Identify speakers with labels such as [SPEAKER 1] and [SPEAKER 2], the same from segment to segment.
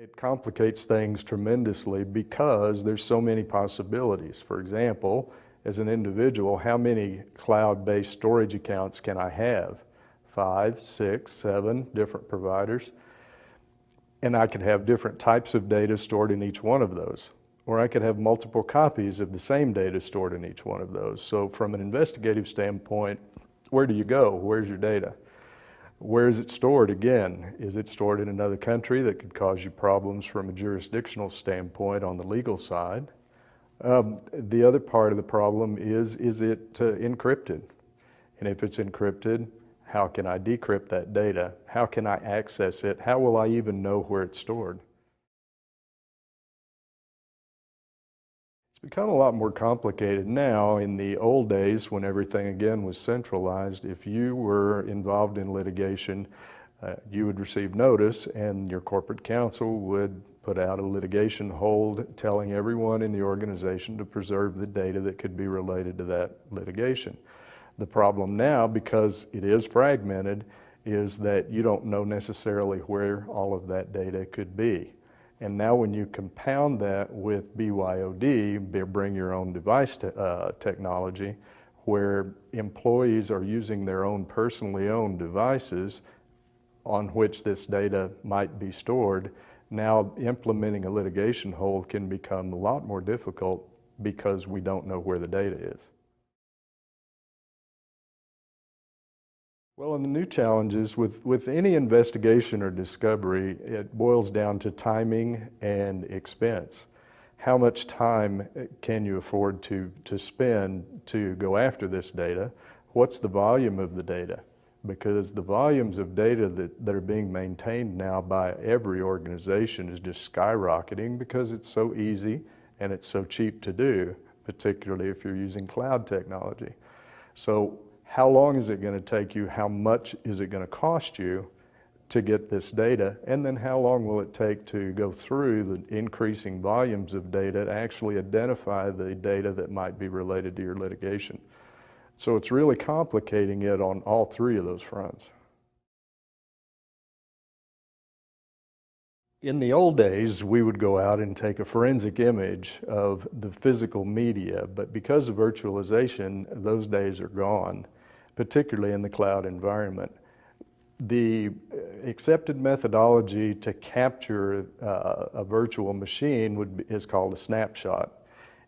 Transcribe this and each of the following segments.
[SPEAKER 1] It complicates things tremendously because there's so many possibilities. For example, as an individual, how many cloud-based storage accounts can I have? 5, 6, 7 different providers. And I could have different types of data stored in each one of those. Or I could have multiple copies of the same data stored in each one of those. So from an investigative standpoint, where do you go? Where's your data? Where is it stored again? Is it stored in another country that could cause you problems from a jurisdictional standpoint on the legal side? The other part of the problem is it encrypted? And if it's encrypted, how can I decrypt that data? How can I access it? How will I even know where it's stored? It's become a lot more complicated now. In the old days, when everything again was centralized, if you were involved in litigation, you would receive notice and your corporate counsel would put out a litigation hold telling everyone in the organization to preserve the data that could be related to that litigation. The problem now, because it is fragmented, is that you don't know necessarily where all of that data could be. And now when you compound that with BYOD, bring your own device technology, where employees are using their own personally owned devices on which this data might be stored, now implementing a litigation hold can become a lot more difficult because we don't know where the data is. Well, and the new challenges with any investigation or discovery, it boils down to timing and expense. How much time can you afford to spend to go after this data? What's the volume of the data? Because the volumes of data that are being maintained now by every organization is just skyrocketing because it's so easy and it's so cheap to do, particularly if you're using cloud technology. So how long is it going to take you? How much is it going to cost you to get this data? And then how long will it take to go through the increasing volumes of data to actually identify the data that might be related to your litigation? So it's really complicating it on all three of those fronts. In the old days, we would go out and take a forensic image of the physical media, but because of virtualization, those days are gone, particularly in the cloud environment. The accepted methodology to capture a virtual machine is called a snapshot,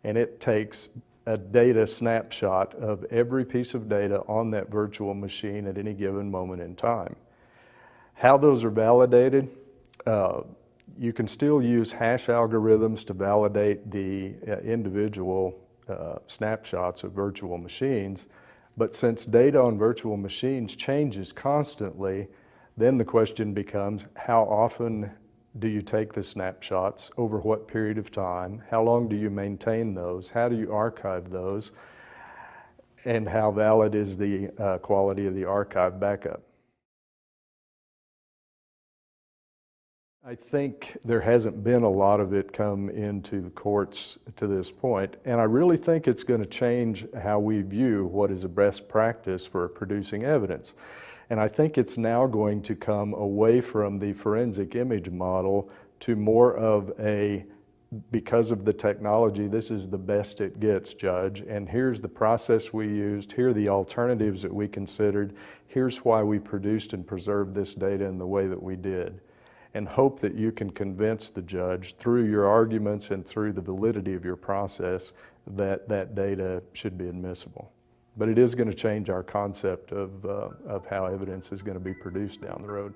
[SPEAKER 1] and it takes a data snapshot of every piece of data on that virtual machine at any given moment in time. How those are validated, you can still use hash algorithms to validate the individual snapshots of virtual machines, but since data on virtual machines changes constantly, then the question becomes, how often do you take the snapshots? Over what period of time? How long do you maintain those? How do you archive those? And how valid is the quality of the archive backup? I think there hasn't been a lot of it come into the courts to this point, and I really think it's going to change how we view what is a best practice for producing evidence. And I think it's now going to come away from the forensic image model to more of a, because of the technology, this is the best it gets, Judge, and here's the process we used, here are the alternatives that we considered, here's why we produced and preserved this data in the way that we did. And hope that you can convince the judge through your arguments and through the validity of your process that that data should be admissible. But it is going to change our concept of how evidence is going to be produced down the road.